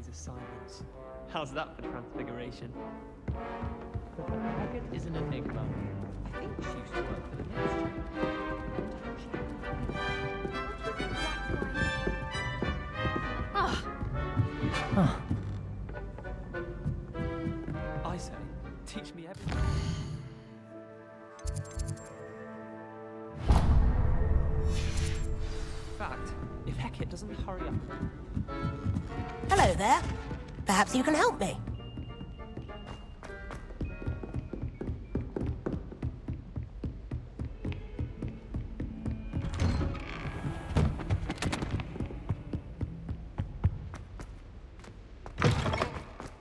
these assignments. How's that for transfiguration? Professor Hackett is an enigma. I think she used to work for the ministry. I say, teach me everything. In fact, if Hackett doesn't hurry up. Hello there. Perhaps you can help me.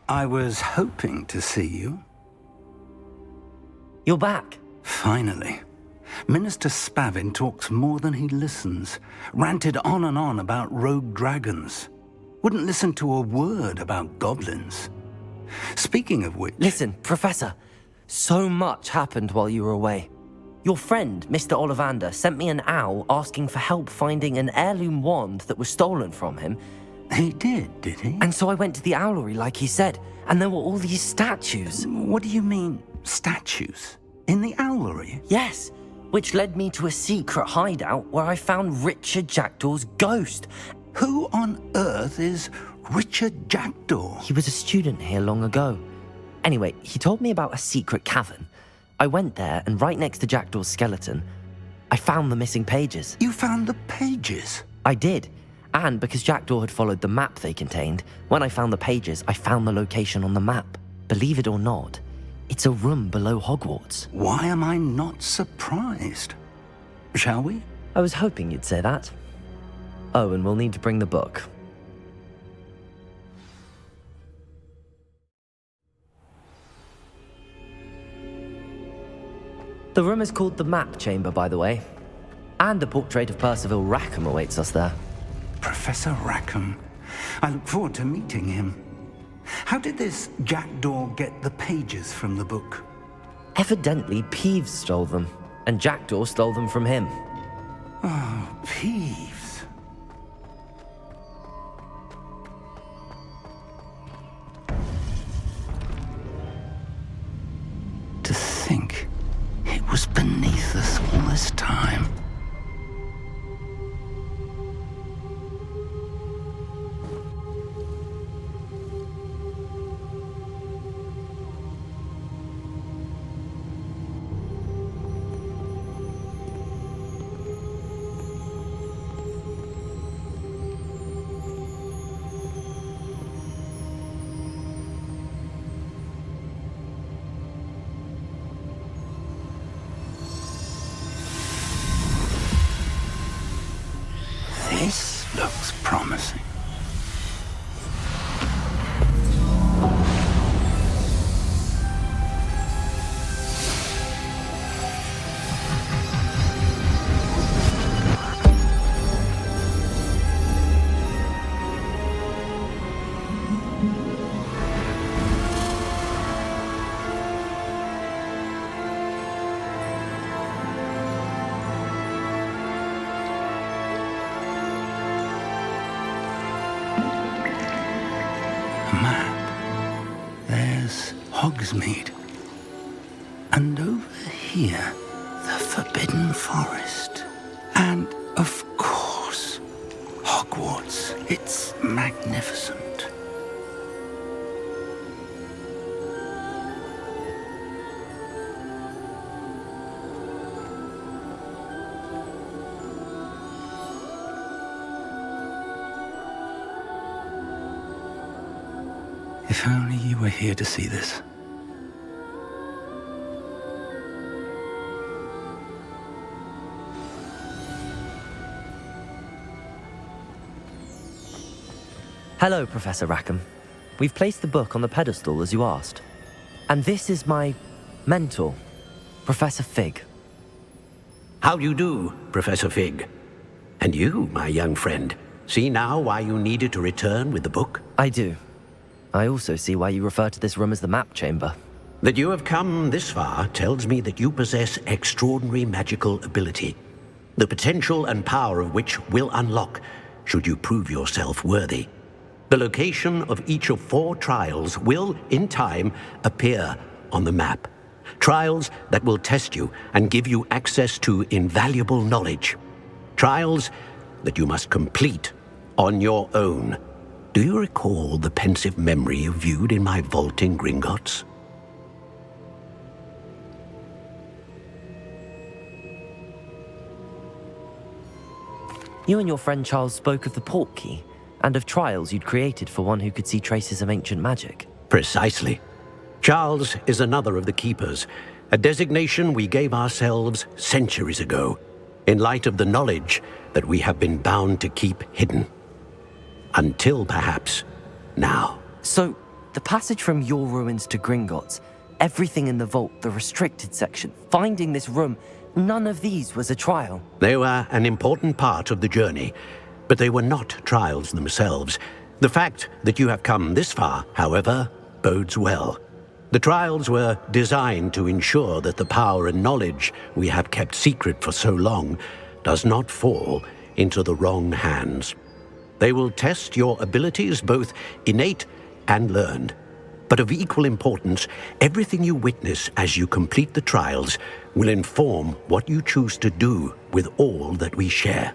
I was hoping to see you. You're back. Finally. Minister Spavin talks more than he listens. Ranted on and on about rogue dragons. Wouldn't listen to a word about goblins. Speaking of which... Listen, Professor. So much happened while you were away. Your friend, Mr. Ollivander, sent me an owl asking for help finding an heirloom wand that was stolen from him. He did he? And so I went to the owlery like he said, and there were all these statues. What do you mean, statues? In the owlery? Yes, which led me to a secret hideout where I found Richard Jackdaw's ghost. Who on earth is Richard Jackdaw? He was a student here long ago. Anyway, he told me about a secret cavern. I went there, and right next to Jackdaw's skeleton, I found the missing pages. You found the pages? I did. And because Jackdaw had followed the map they contained, when I found the pages, I found the location on the map. Believe it or not, it's a room below Hogwarts. Why am I not surprised? Shall we? I was hoping you'd say that. Oh, and we'll need to bring the book. The room is called the Map Chamber, by the way. And a portrait of Percival Rackham awaits us there. Professor Rackham. I look forward to meeting him. How did this Jackdaw get the pages from the book? Evidently, Peeves stole them, and Jackdaw stole them from him. Oh, Peeves. To think it was beneath us all this time. This looks promising. Map. There's Hogsmeade. And over here, the Forbidden Forest. And, of course, Hogwarts. It's magnificent. If only you were here to see this. Hello, Professor Rackham. We've placed the book on the pedestal as you asked. And this is my mentor, Professor Fig. How do you do, Professor Fig? And you, my young friend, see now why you needed to return with the book? I do. I also see why you refer to this room as the Map Chamber. That you have come this far tells me that you possess extraordinary magical ability, the potential and power of which will unlock should you prove yourself worthy. The location of each of 4 trials will, in time, appear on the map. Trials that will test you and give you access to invaluable knowledge. Trials that you must complete on your own. Do you recall the pensive memory you viewed in my vault in Gringotts? You and your friend Charles spoke of the port key, and of trials you'd created for one who could see traces of ancient magic. Precisely. Charles is another of the Keepers, a designation we gave ourselves centuries ago, in light of the knowledge that we have been bound to keep hidden. Until perhaps now. So, the passage from your ruins to Gringotts, everything in the vault, the restricted section, finding this room, none of these was a trial. They were an important part of the journey, but they were not trials themselves. The fact that you have come this far, however, bodes well. The trials were designed to ensure that the power and knowledge we have kept secret for so long does not fall into the wrong hands. They will test your abilities, both innate and learned. But of equal importance, everything you witness as you complete the trials will inform what you choose to do with all that we share.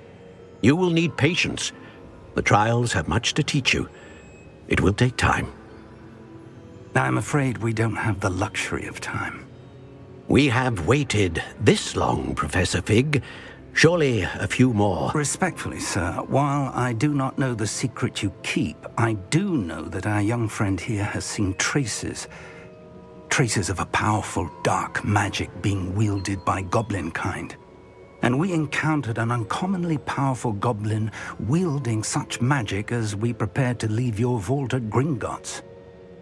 You will need patience. The trials have much to teach you. It will take time. I'm afraid we don't have the luxury of time. We have waited this long, Professor Fig. Surely a few more. Respectfully, sir, while I do not know the secret you keep, I do know that our young friend here has seen traces of a powerful dark magic being wielded by goblin kind. And we encountered an uncommonly powerful goblin wielding such magic as we prepared to leave your vault at Gringotts.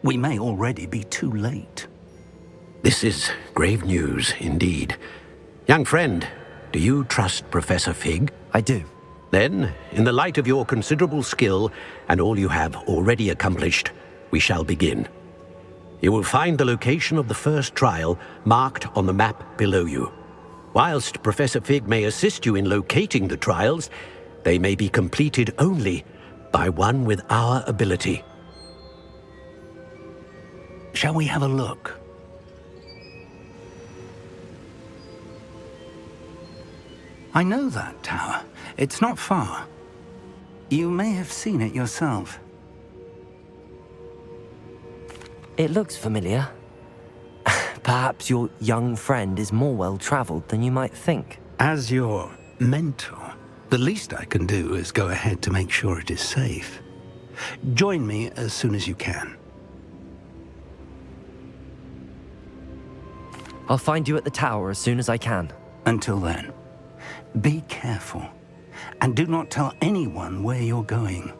We may already be too late. This is grave news indeed. Young friend, do you trust Professor Fig? I do. Then, in the light of your considerable skill and all you have already accomplished, we shall begin. You will find the location of the first trial marked on the map below you. Whilst Professor Fig may assist you in locating the trials, they may be completed only by one with our ability. Shall we have a look? I know that tower. It's not far. You may have seen it yourself. It looks familiar. Perhaps your young friend is more well-traveled than you might think. As your mentor, the least I can do is go ahead to make sure it is safe. Join me as soon as you can. I'll find you at the tower as soon as I can. Until then, be careful, and do not tell anyone where you're going.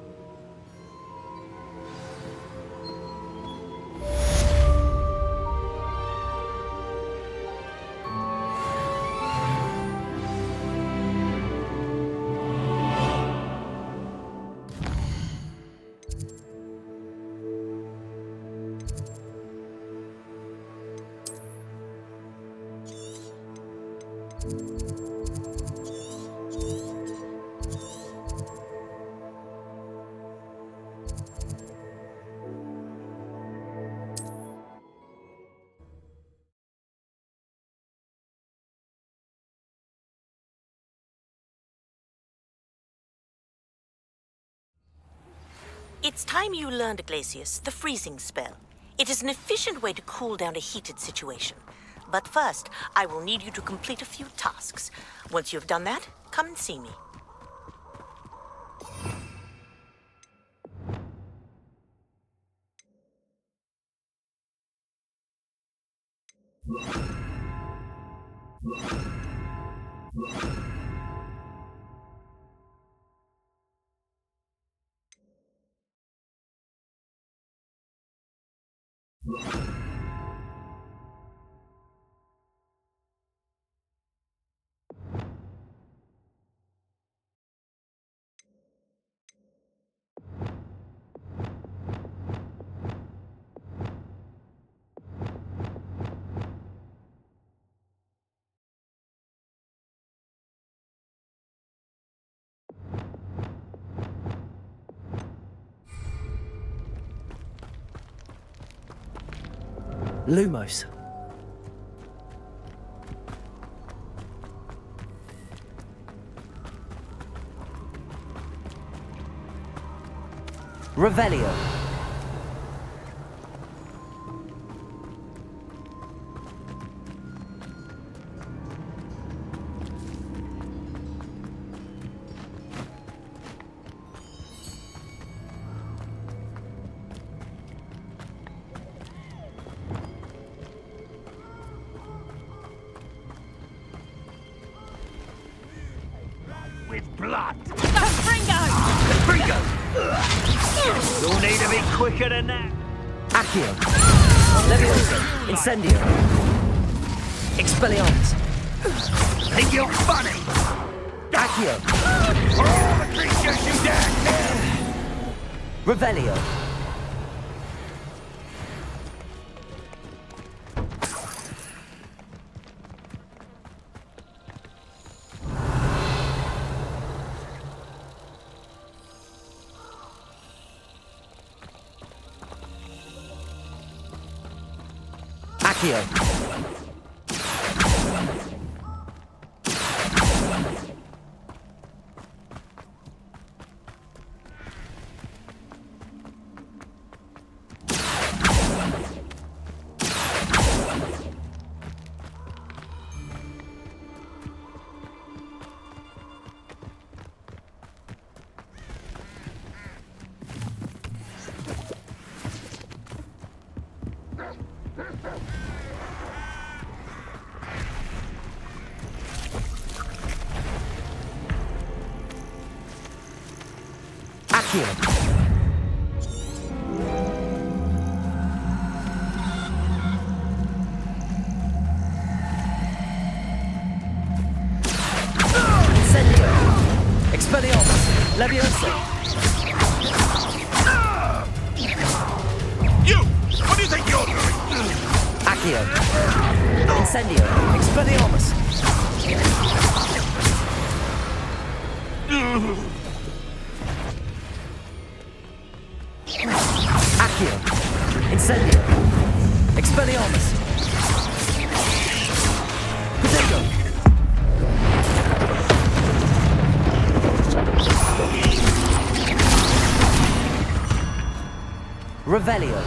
It's time you learned, Glacius, the freezing spell. It is an efficient way to cool down a heated situation. But first, I will need you to complete a few tasks. Once you have done that, come and see me. Lumos. Revelio. With blood. Fringo! You'll need to be quicker than that. Accio. Levioso. Incendio. Expelliarmus. Think you're funny? Accio. For all the creatures you dare kill. Revelio. Accio. Accio. Incendio. Expelliarmus. Levioso. You! What do you think you're doing? Accio. Incendio. Expelliarmus. Accio. Incendio. Expelliarmus. Potato. Revelio.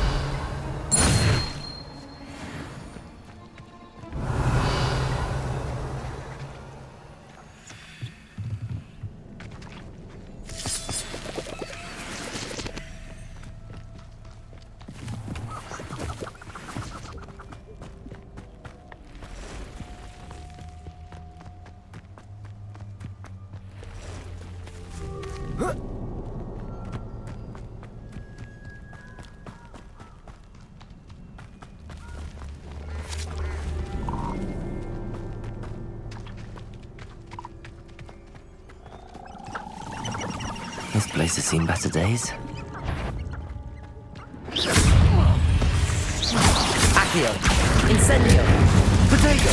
This place has seen better days. Accio. Incendio. Potato.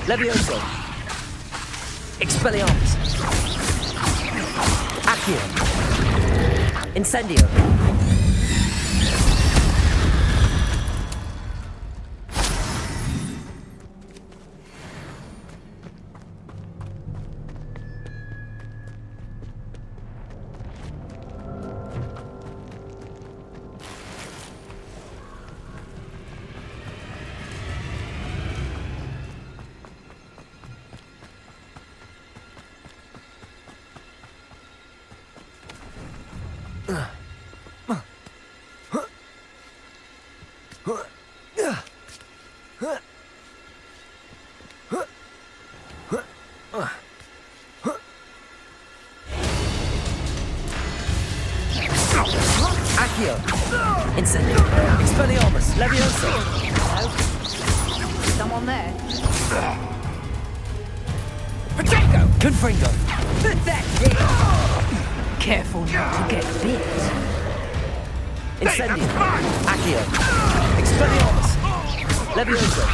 Levioso. Expelliarmus. Accio. Incendio. Accio. Incendio. Expelliarmus. Levioso. Someone there? Potato. Confringo. That's it! Careful not to get bit. Incendio. Accio. Expelliarmus. Levioso.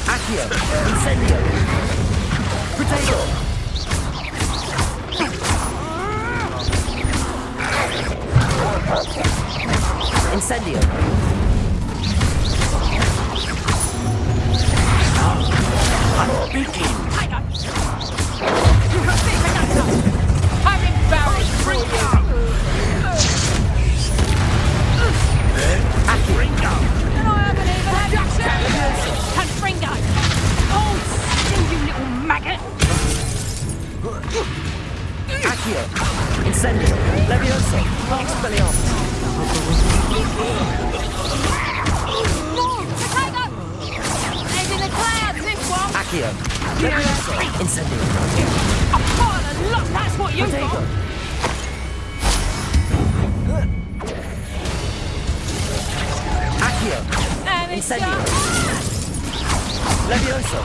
Accio. Incendio. Potato. Incendio. Begin. I'm embarrassed for you! Accio. And I haven't even had a chance! Confringo! Oh, still, you little maggot! Accio. Incendio. Levioso. Expelliarmus. No! Potato! Head in the clouds, this one! Accio. Levioso. Incendio. A pile of luck, that's what you Potato. got! Accio. And it's Incendio. Levioso.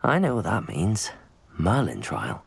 I know what that means. Merlin trial.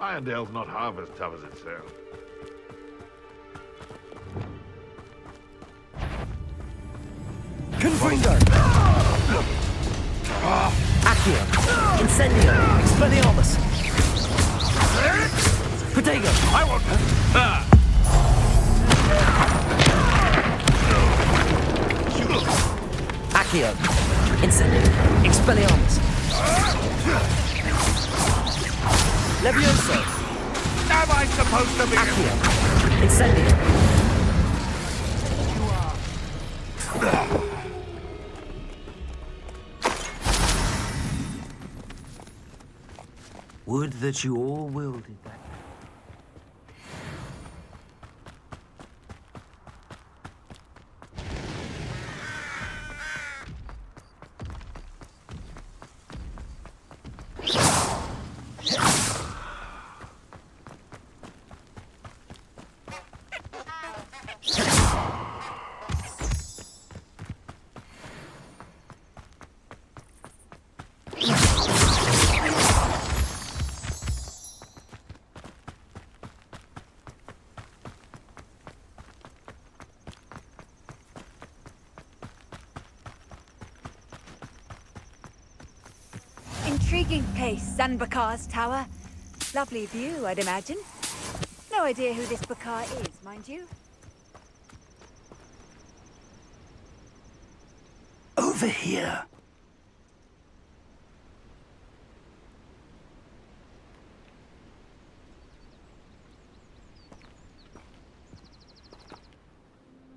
Irondale's not half as tough as it sounds. Confringo. Accio. Incendio. Expelliarmus. Protego. I want... Accio. Incendio. Expelliarmus. Levioso. Am I supposed to be... Accio. Incendio. Would that you all wielded that. Intriguing place, Zanbakar's tower. Lovely view, I'd imagine. No idea who this Bakar is, mind you. Over here.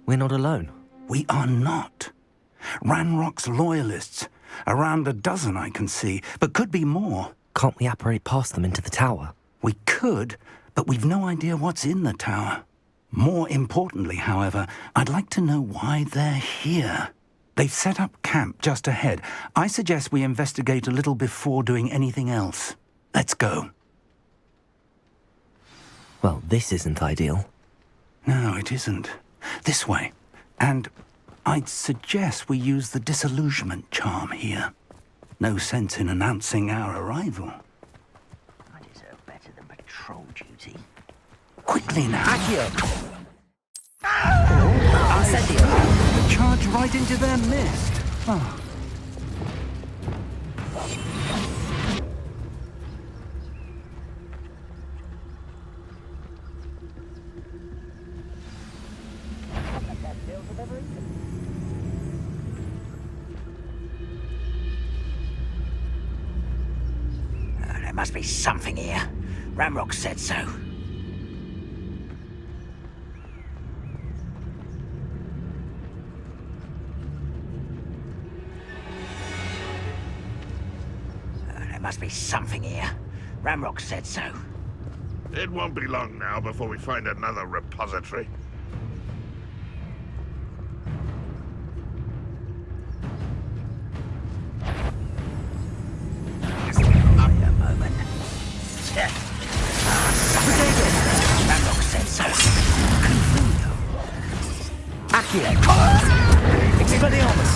We're not alone. We are not. Ranrock's loyalists. Around a dozen I can see, but could be more. Can't we apparate past them into the tower? We could, but we've no idea what's in the tower. More importantly, however, I'd like to know why they're here. They've set up camp just ahead. I suggest we investigate a little before doing anything else. Let's go. Well, this isn't ideal. No, it isn't. This way. And I'd suggest we use the disillusionment charm here. No sense in announcing our arrival. I deserve better than patrol duty. Quickly now. Accio! The charge right into their mist. Oh. There must be something here. Ramrock said so. There must be something here. Ramrock said so. It won't be long now before we find another repository. Wait a moment. Ramrock said so. Accio! Expelliarmus!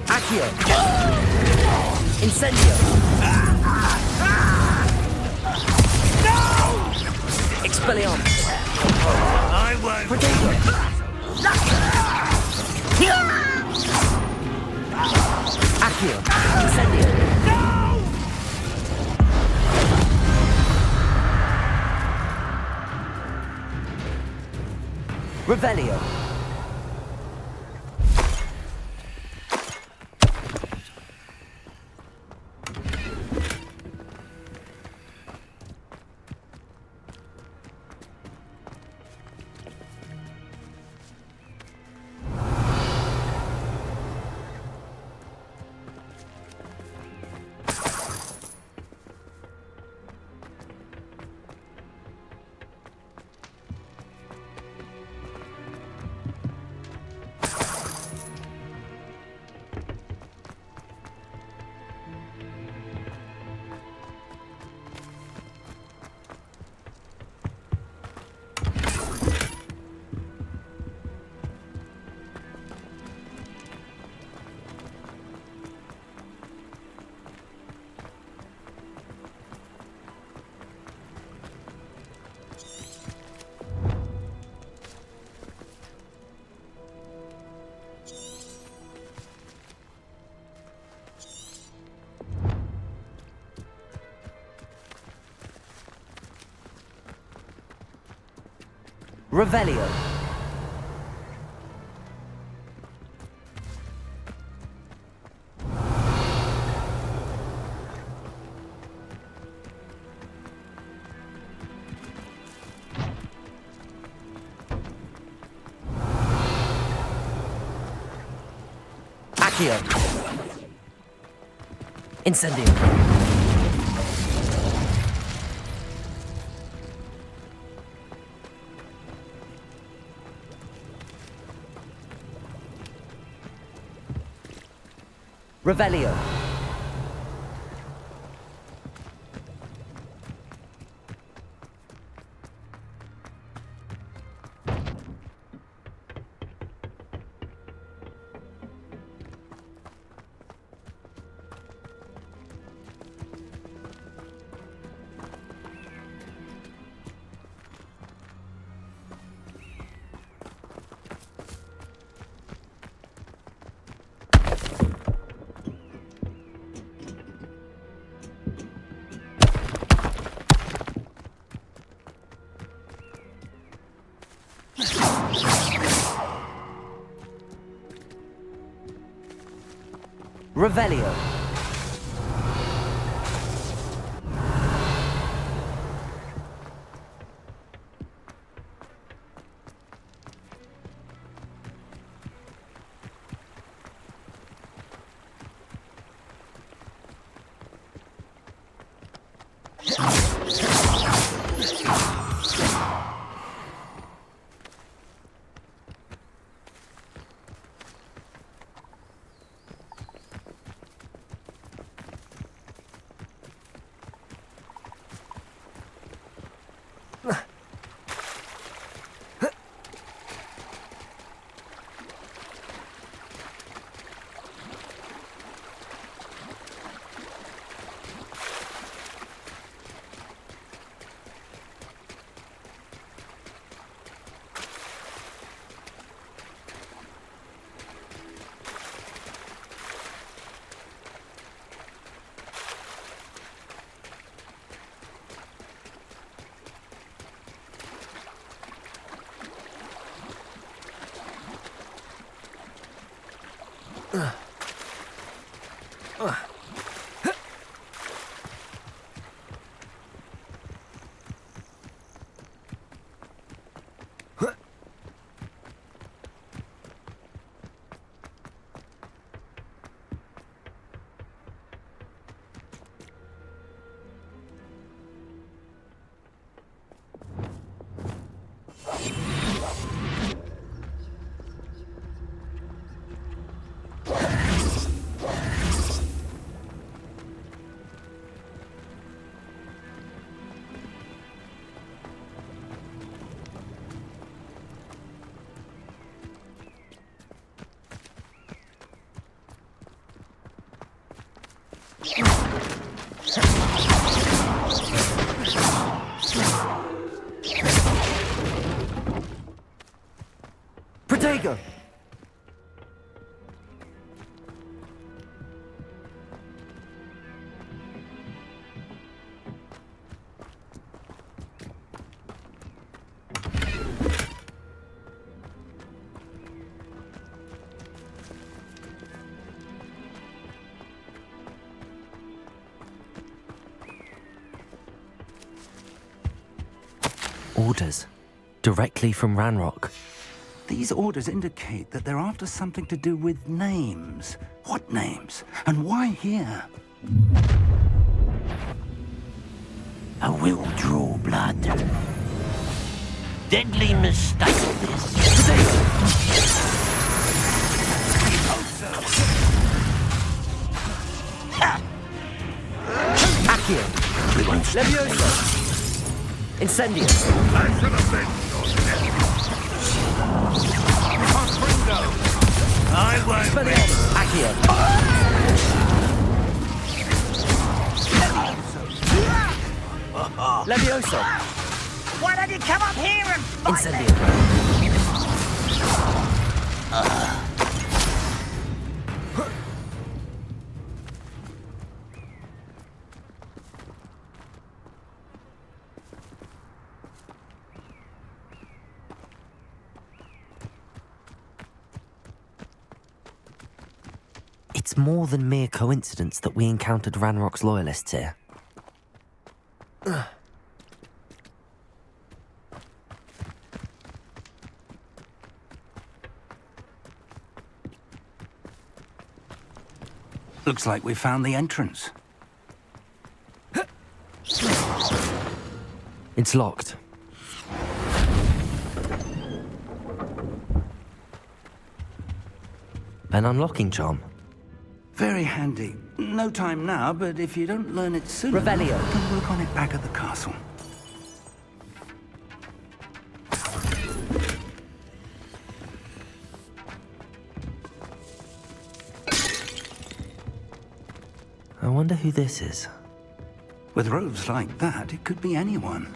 Accio! Incendio! No! Expelliarmus! I won't. Protego! Accio! Incendio! Revelio! Revelio. Accio. Incendio. Revelio. Revelio. Protego! Orders. Directly from Ranrock. These orders indicate that they're after something to do with names. What names? And why here? I will draw blood. Deadly mistake this. Accio! Levioso! Incendio! I should have been I won't. Expelliarmus! Accio! Levioso! Why don't you come up here and fight Incendio! It's more than mere coincidence that we encountered Ranrock's loyalists here. Looks like we found the entrance. It's locked. An unlocking charm. Very handy. No time now, but if you don't learn it soon Revelio. enough, you can work on it back at the castle. I wonder who this is. With robes like that, it could be anyone.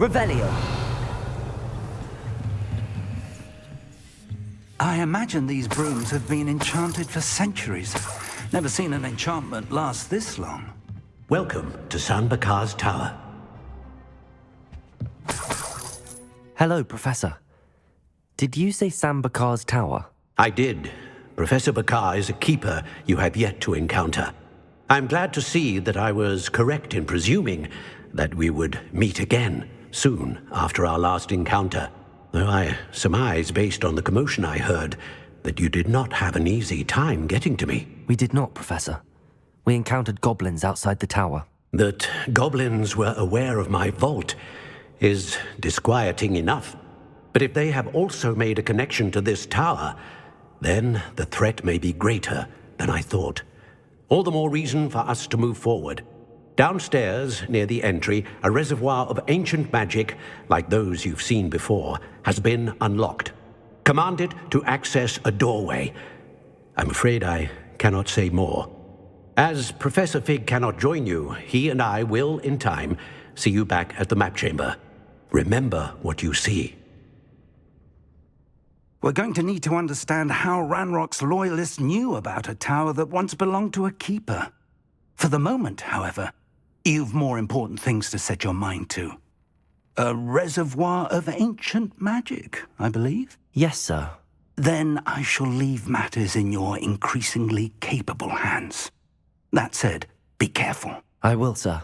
Revelio. I imagine these brooms have been enchanted for centuries. Never seen an enchantment last this long. Welcome to San Bakar's Tower. Hello, Professor. Did you say San Bakar's Tower? I did. Professor Bakar is a keeper you have yet to encounter. I'm glad to see that I was correct in presuming that we would meet again soon after our last encounter, though I surmise, based on the commotion I heard, that you did not have an easy time getting to me. We did not, Professor. We encountered goblins outside the tower. That goblins were aware of my vault is disquieting enough. But if they have also made a connection to this tower, then the threat may be greater than I thought. All the more reason for us to move forward. Downstairs, near the entry, a reservoir of ancient magic, like those you've seen before, has been unlocked. Command it to access a doorway. I'm afraid I cannot say more. As Professor Fig cannot join you, he and I will, in time, see you back at the map chamber. Remember what you see. We're going to need to understand how Ranrock's loyalists knew about a tower that once belonged to a keeper. For the moment, however, you've more important things to set your mind to. A reservoir of ancient magic, I believe? Yes, sir. Then I shall leave matters in your increasingly capable hands. That said, be careful. I will, sir.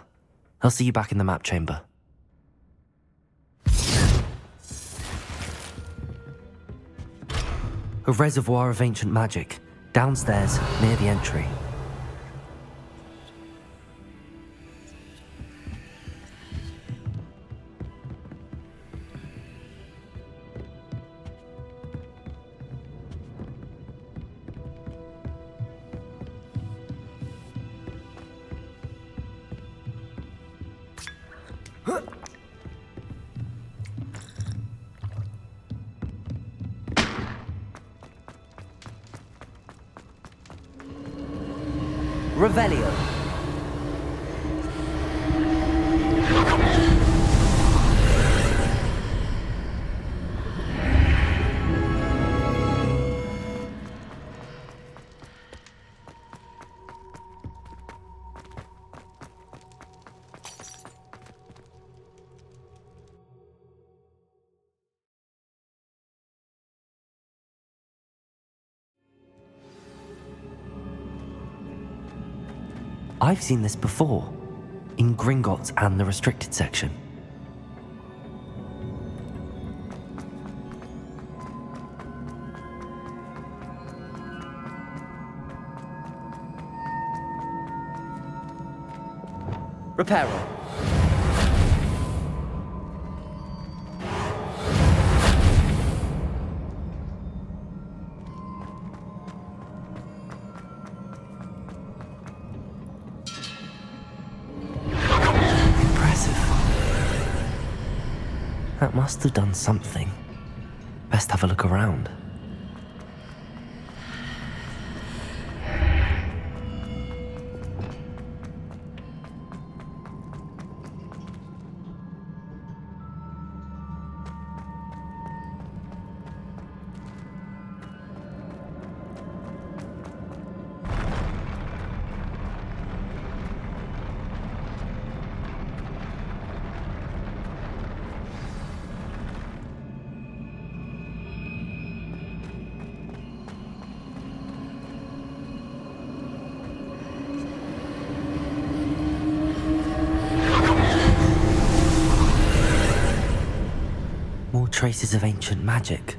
I'll see you back in the map chamber. A reservoir of ancient magic, downstairs near the entry. Revelio. I've seen this before, in Gringotts and the restricted section. Reparo. That must have done something. Best have a look around. More traces of ancient magic.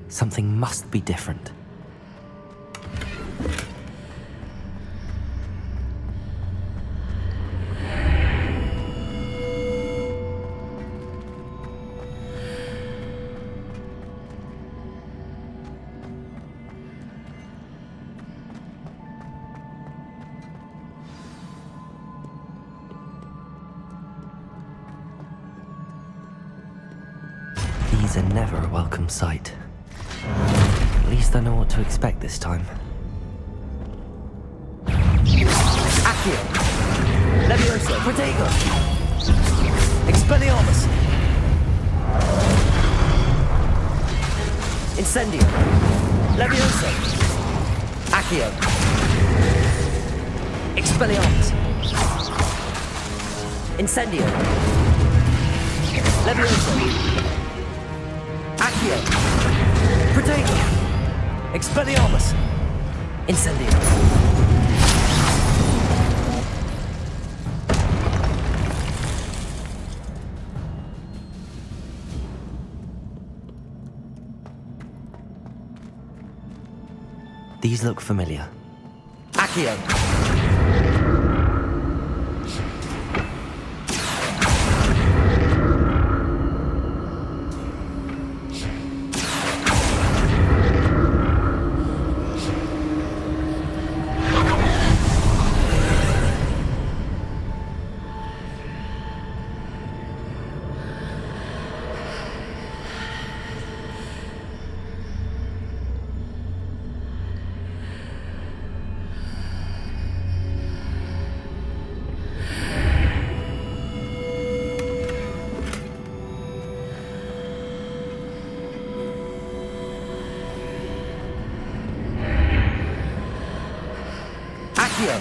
Something must be different. These are never a welcome sight. At least I know what to expect this time. Accio! Levioso! Protego! Expelliarmus! Incendio! Levioso! Accio! Expelliarmus! Incendio! Levioso! Accio! Protego! Expelliarmus! Incendio! These look familiar. Accio! Accio!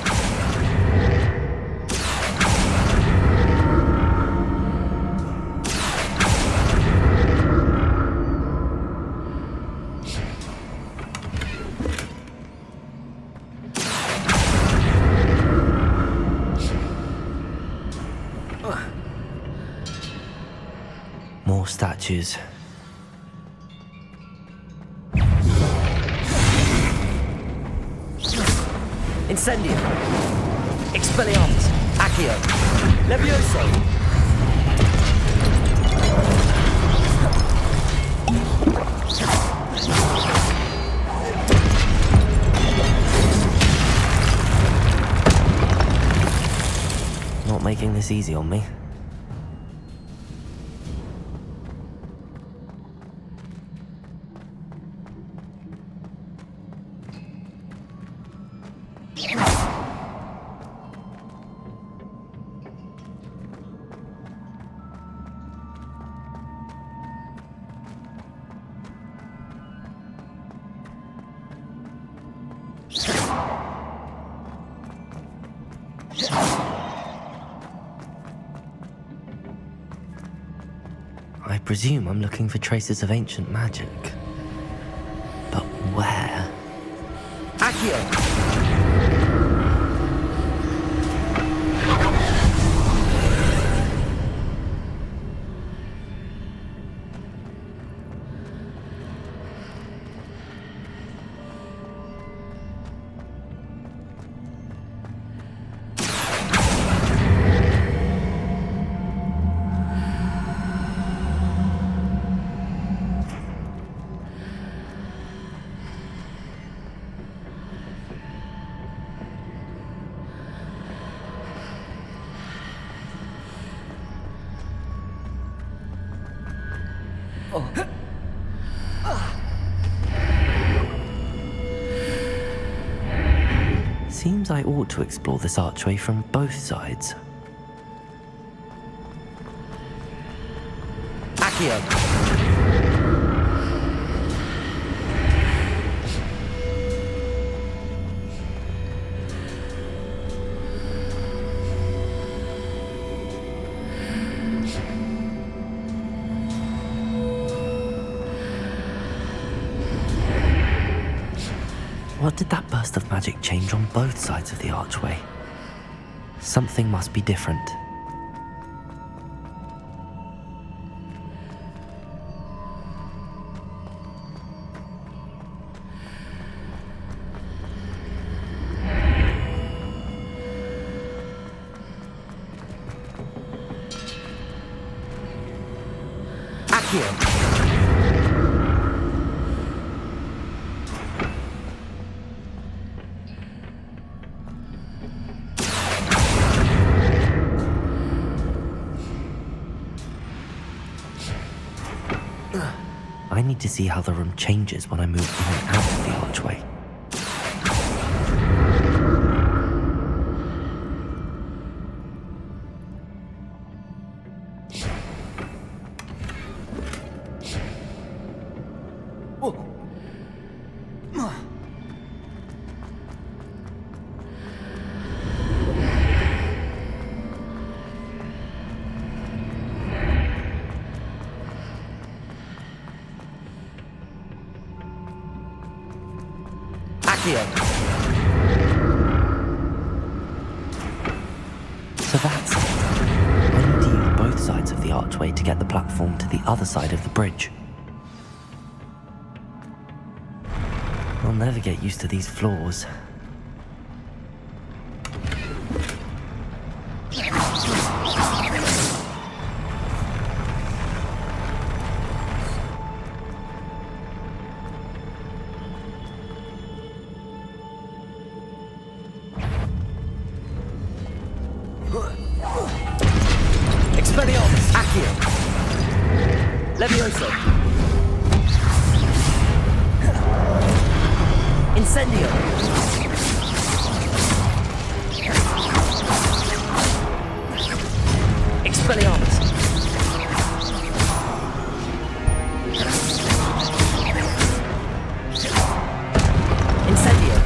More statues. Incendio! Expelliarmus! Accio! Levioso! Not making this easy on me. I presume I'm looking for traces of ancient magic. But where? Accio! Seems I ought to explore this archway from both sides. Accio! What did that burst of magic change on both sides of the archway? Something must be different. Accio! I need to see how the room changes when I move in and out of the archway. So that's it. I need to use both sides of the archway to get the platform to the other side of the bridge. I'll never get used to these floors. Expelliarmus! Accio! Levioso! Incendio! Expelliarmus! Incendio!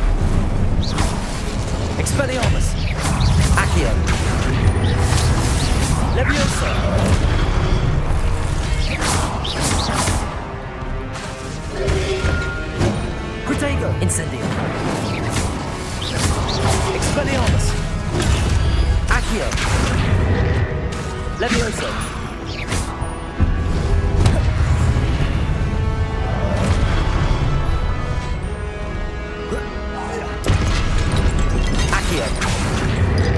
Expelliarmus! Leviosa! Protego! Incendio! Expelliarmus! Accio! Leviosa! Accio!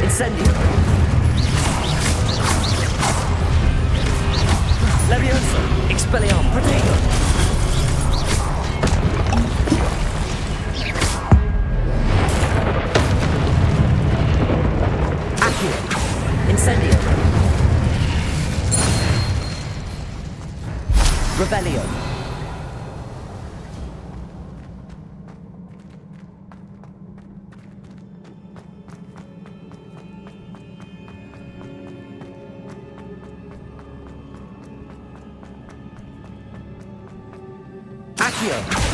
Incendio! Leviosa! Expelliarmus! Protego! Incendio. Revelio. Accio.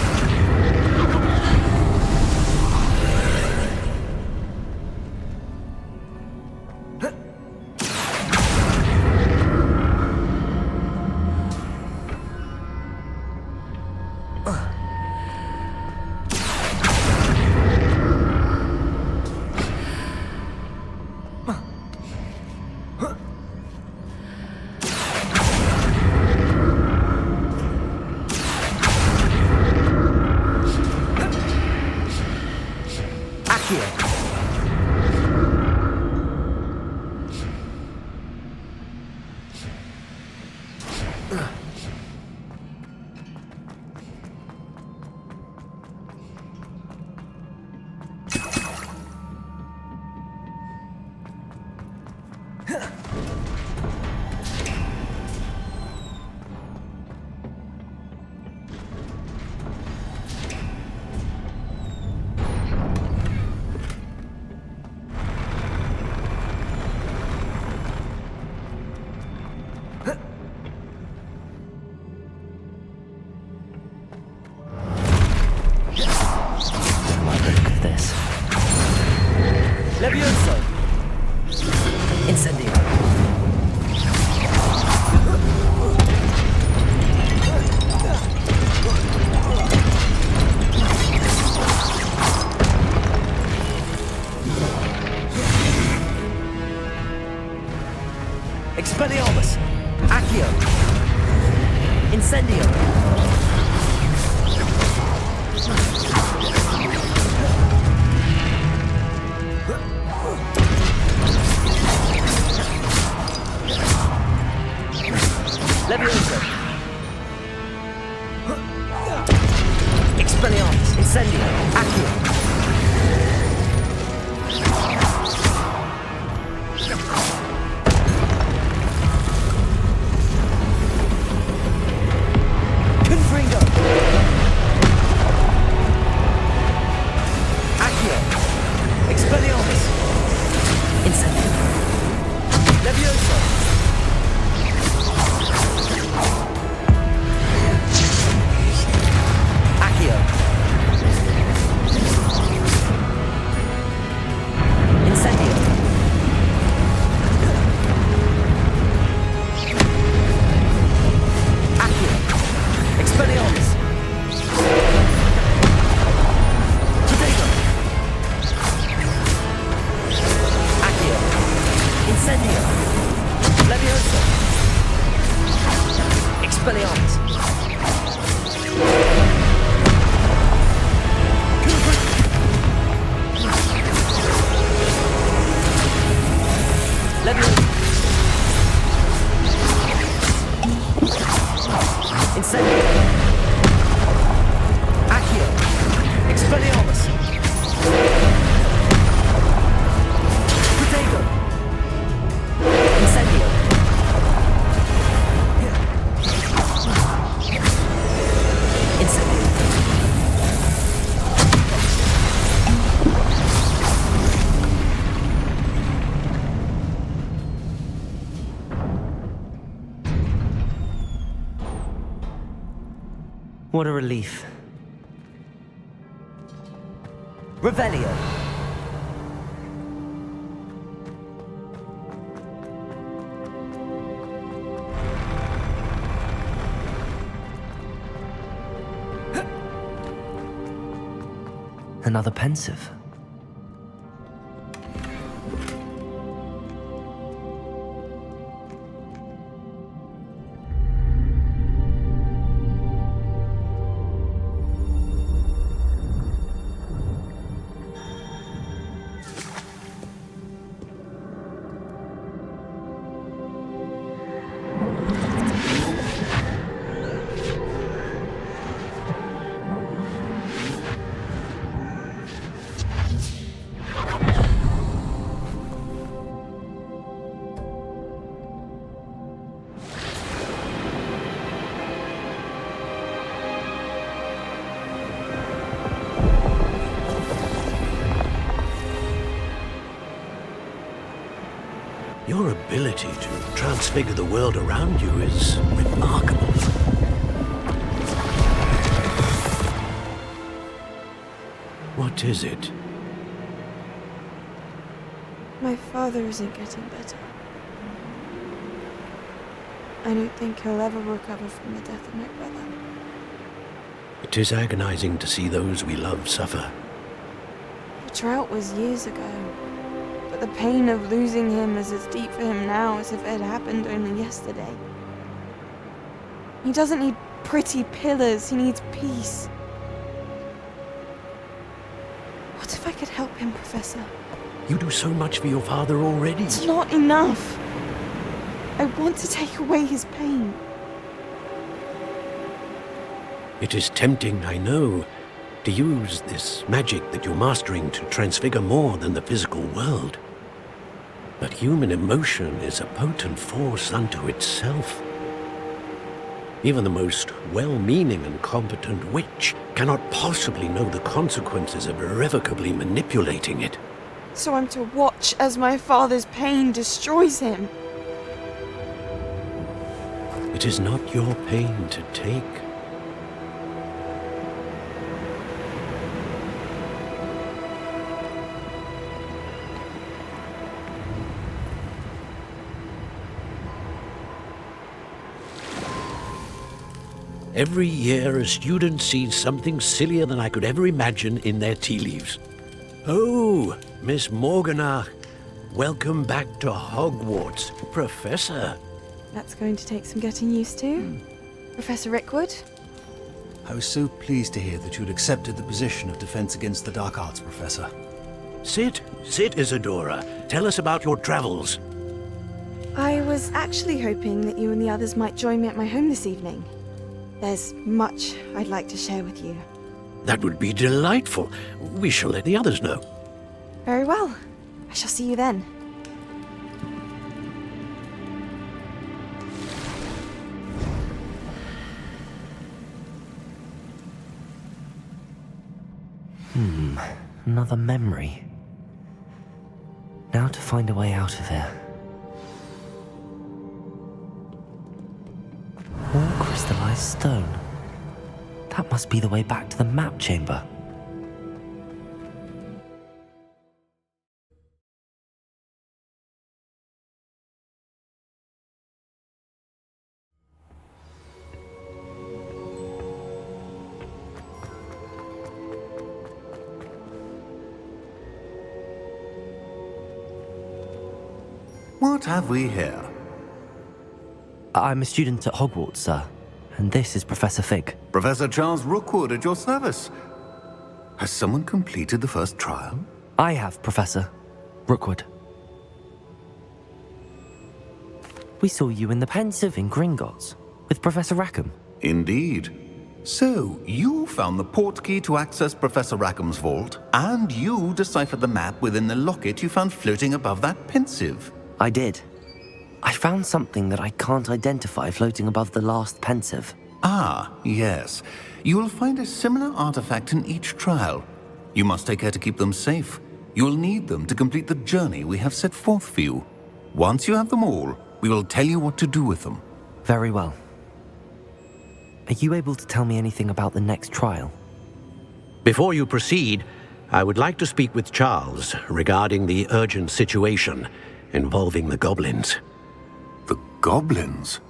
Levioso! Incendio! Expelliarmus! Accio! Incendio! Leviosa! Expelliarmus! Incendio! Accio! Confringo! Accio! Expelliarmus! Incendio! Leviosa! Accio! Incendio! Accio! Expelliarmus! Protego! Accio! Incendio! Leviosa! Expelliarmus! Leviosa! Incendio! Accio! Expelliarmus! Protego! Incendio! Incendio! What a relief. Revelio. Another pensive. Your ability to transfigure the world around you is remarkable. What is it? My father isn't getting better. I don't think he'll ever recover from the death of my brother. It is agonizing to see those we love suffer. The drought was years ago, but the pain of losing him is as deep for him now as if it had happened only yesterday. He doesn't need pretty pillars, he needs peace. What if I could help him, Professor? You do so much for your father already. It's not enough. I want to take away his pain. It is tempting, I know, to use this magic that you're mastering to transfigure more than the physical world. But human emotion is a potent force unto itself. Even the most well-meaning and competent witch cannot possibly know the consequences of irrevocably manipulating it. So I'm to watch as my father's pain destroys him. It is not your pain to take. Every year, a student sees something sillier than I could ever imagine in their tea leaves. Oh, Miss Morganach, welcome back to Hogwarts, Professor. That's going to take some getting used to. Professor Rickwood? I was so pleased to hear that you'd accepted the position of Defense Against the Dark Arts, Professor. Sit, Isadora. Tell us about your travels. I was actually hoping that you and the others might join me at my home this evening. There's much I'd like to share with you. That would be delightful. We shall let the others know. Very well. I shall see you then. Another memory. Now to find a way out of here. More crystallized stone. That must be the way back to the map chamber. What have we here? I'm a student at Hogwarts, sir. And this is Professor Fig. Professor Charles Rookwood at your service. Has someone completed the first trial? I have, Professor Rookwood. We saw you in the Pensive in Gringotts with Professor Rackham. Indeed. So, you found the portkey to access Professor Rackham's vault, and you deciphered the map within the locket you found floating above that Pensive. I did. I found something that I can't identify floating above the last Pensive. Ah, yes. You will find a similar artifact in each trial. You must take care to keep them safe. You will need them to complete the journey we have set forth for you. Once you have them all, we will tell you what to do with them. Very well. Are you able to tell me anything about the next trial? Before you proceed, I would like to speak with Charles regarding the urgent situation involving the goblins. The goblins?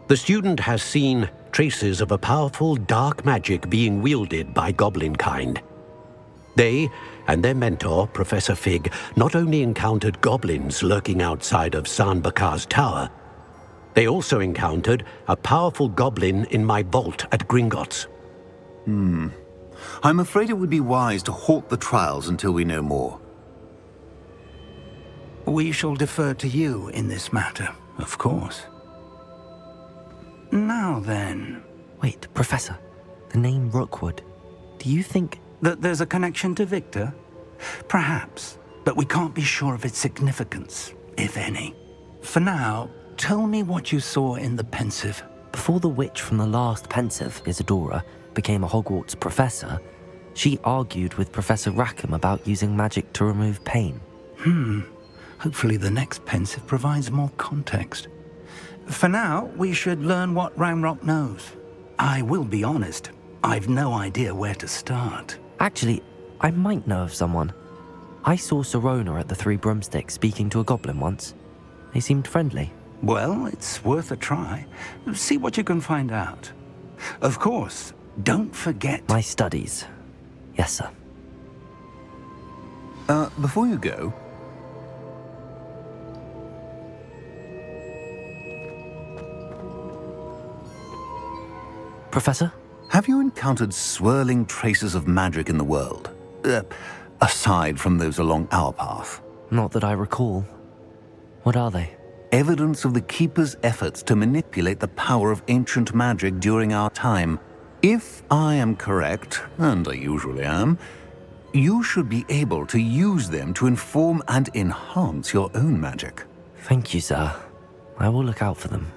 The student has seen traces of a powerful dark magic being wielded by goblin kind. They and their mentor, Professor Fig, not only encountered goblins lurking outside of Sanbakar's tower, they also encountered a powerful goblin in my vault at Gringotts. I'm afraid it would be wise to halt the trials until we know more. We shall defer to you in this matter, of course. Now then... Wait, Professor. The name Rookwood. Do you think... that there's a connection to Victor? Perhaps, but we can't be sure of its significance, if any. For now, tell me what you saw in the pensive. Before the witch from the last pensive, Isadora, became a Hogwarts professor, she argued with Professor Rackham about using magic to remove pain. Hopefully the next pensive provides more context. For now, we should learn what Ranrock knows. I will be honest, I've no idea where to start. Actually, I might know of someone. I saw Sirona at the Three Broomsticks speaking to a goblin once. They seemed friendly. Well, it's worth a try. See what you can find out. Of course, don't forget... My studies. Yes, sir. Before you go... Professor? Have you encountered swirling traces of magic in the world? Aside from those along our path? Not that I recall. What are they? Evidence of the Keeper's efforts to manipulate the power of ancient magic during our time. If I am correct, and I usually am, you should be able to use them to inform and enhance your own magic. Thank you, sir. I will look out for them.